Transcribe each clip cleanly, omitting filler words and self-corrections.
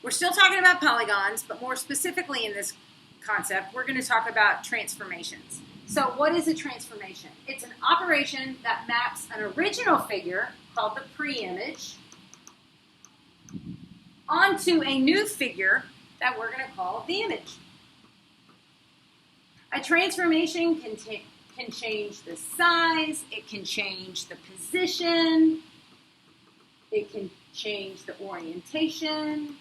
We're still talking about polygons, but more specifically in this concept, we're going to talk about transformations. So what is a transformation? It's an operation that maps an original figure, called the pre-image, onto a new figure that we're going to call the image. A transformation can change the size, it can change the position, it can change the orientation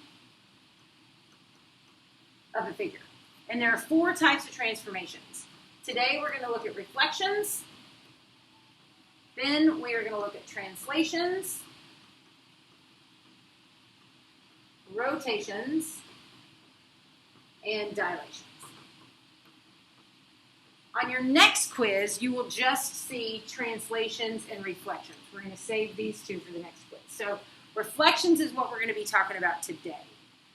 of a figure. And there are 4 types of transformations. Today we're going to look at reflections, then we are going to look at translations, rotations, and dilations. On your next quiz, you will just see translations and reflections. We're going to save these 2 for the next quiz. So reflections is what we're going to be talking about today.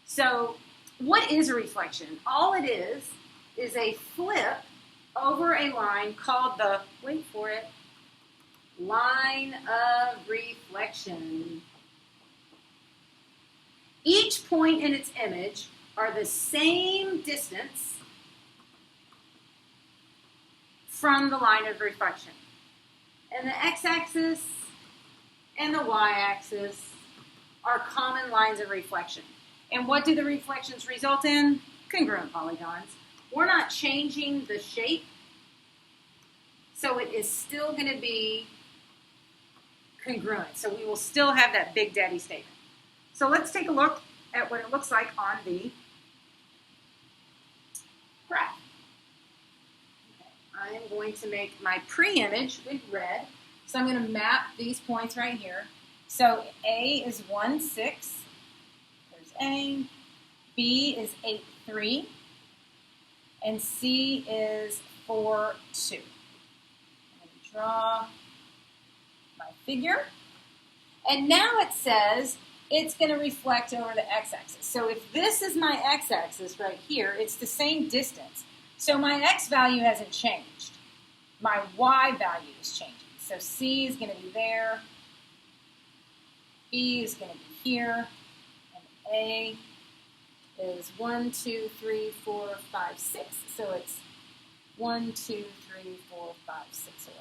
So what is a reflection? All it is a flip over a line called the, wait for it, line of reflection. Each point in its image are the same distance from the line of reflection. And the x-axis and the y-axis are common lines of reflection. And what do the reflections result in? Congruent polygons. We're not changing the shape, so it is still going to be congruent. So we will still have that Big Daddy statement. So let's take a look at what it looks like on the graph. Okay. I am going to make my pre-image with red. So I'm going to map these points right here. So A is 1, 6. There's A. B is 8, 3. And C is 4, 2. I'm going to draw my figure. And now it says it's going to reflect over the x-axis. So if this is my x-axis right here, it's the same distance. So my x value hasn't changed. My y value is changing. So C is going to be there. B is going to be here. And A is 1, 2, 3, 4, 5, 6. So it's 1, 2, 3, 4, 5, 6 away.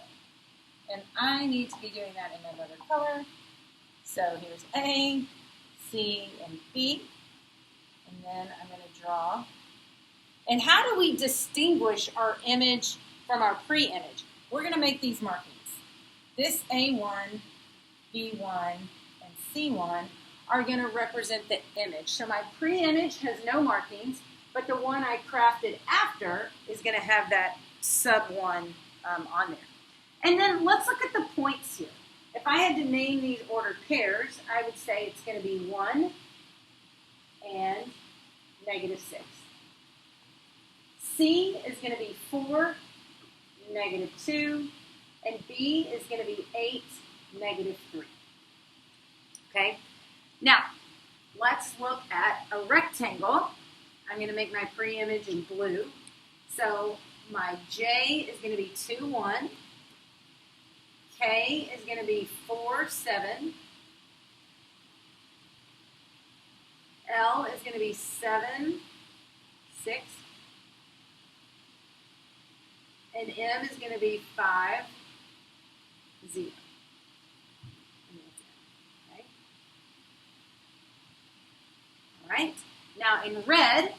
And I need to be doing that in another color. So here's A, C, and B. And then I'm going to draw. And how do we distinguish our image from our pre-image? We're going to make these markings. This A1, B1, and C1 are going to represent the image. So my pre-image has no markings, but the one I crafted after is going to have that sub 1 on there. And then let's look at the points here. If I had to name these ordered pairs, I would say it's going to be 1 and -6. C is going to be 4, -2, and B is going to be 8, -3. Okay? Now, let's look at a rectangle. I'm going to make my pre-image in blue. So my J is going to be 2, 1. K is going to be 4, 7. L is going to be 7, 6. And M is going to be 5, 0. Okay. All right. Now in red,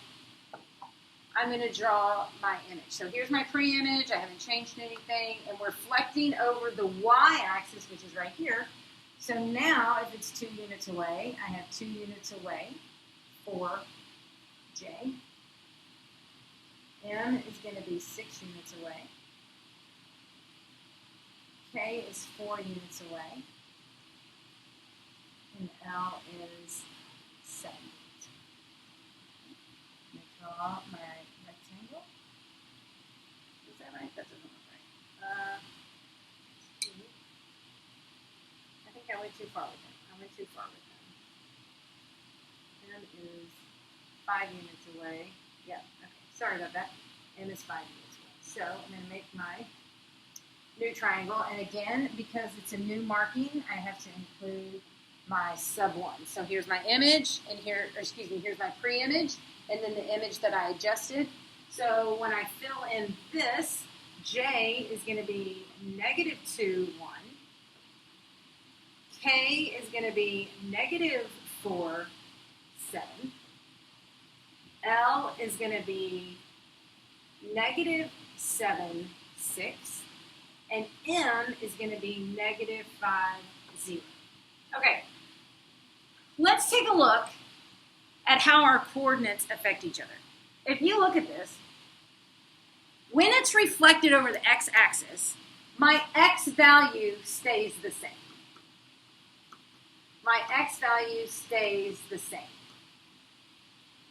I'm going to draw my image. So here's my pre-image. I haven't changed anything. And we're reflecting over the y-axis, which is right here. So now, if it's 2 units away, I have 2 units away for J. M is going to be 6 units away. K is 4 units away. And L is 7 units away. I'm going to draw my rectangle. Is that right? That doesn't look right. I think I went too far with him. M is 5 units away. Yeah, okay. Sorry about that. M is 5 units away. So I'm going to make my new triangle. And again, because it's a new marking, I have to include my sub 1. So here's my image, and here's my pre-image, and then the image that I adjusted. So when I fill in this, J is going to be -2, 1. K is going to be -4, 7. L is going to be -7, 6. And M is going to be -5, 0. Okay, let's take a look at how our coordinates affect each other. If you look at this, when it's reflected over the x-axis, my x value stays the same. My x value stays the same.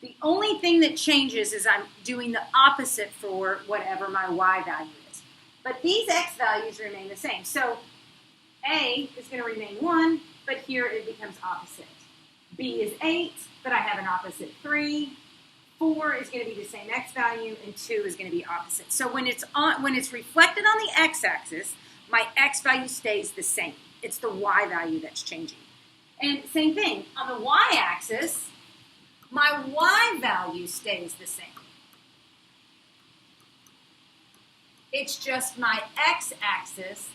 The only thing that changes is I'm doing the opposite for whatever my y value is. But these x values remain the same. So A is going to remain 1, but here it becomes opposite. B is 8, but I have an opposite 3. 4 is going to be the same x value, and 2 is going to be opposite. So when it's reflected on the x-axis, my x value stays the same. It's the y value that's changing. And same thing, on the y-axis, my y value stays the same. It's just my x-axis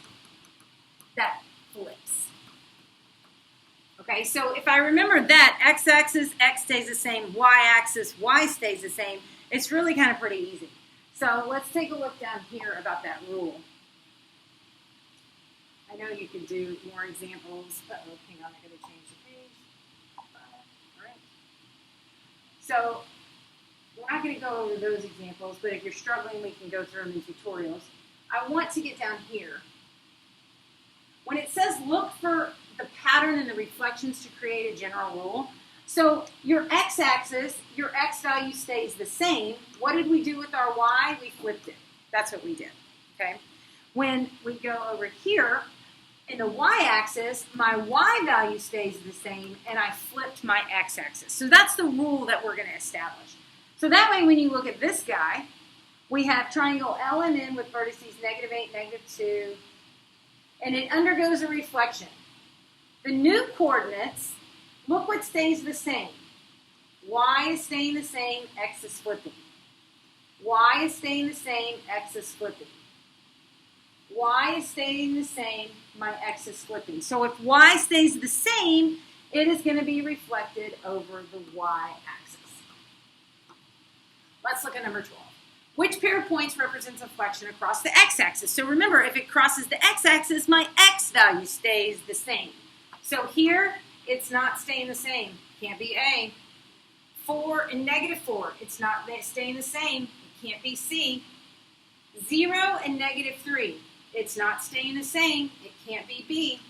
that flips. Okay, so if I remember that, x-axis, x stays the same, y-axis, y stays the same, it's really kind of pretty easy. So let's take a look down here about that rule. I know you can do more examples. Uh-oh, hang on, I gotta change the page. All right. So we're not gonna go over those examples, but if you're struggling, we can go through them in tutorials. I want to get down here. When it says look for the pattern and the reflections to create a general rule, so your x-axis, your x value stays the same. What did we do with our y? We flipped it. That's what we did, okay? When we go over here, in the y-axis, my y value stays the same, and I flipped my x-axis. So that's the rule that we're going to establish. So that way, when you look at this guy, we have triangle LMN with vertices -8, -2, and it undergoes a reflection. The new coordinates, look what stays the same. Y is staying the same, x is flipping. Y is staying the same, x is flipping. Y is staying the same, my x is flipping. So if y stays the same, it is going to be reflected over the y-axis. Let's look at number 12. Which pair of points represents a flexion across the x-axis? So remember, if it crosses the x-axis, my x value stays the same. So here, it's not staying the same. Can't be A. 4 and -4, it's not staying the same. It can't be C. 0 and -3, it's not staying the same. It can't be B.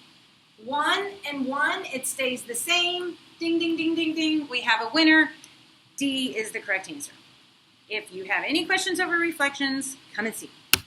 1 and 1, it stays the same. Ding, ding, ding, ding, ding. We have a winner. D is the correct answer. If you have any questions over reflections, come and see.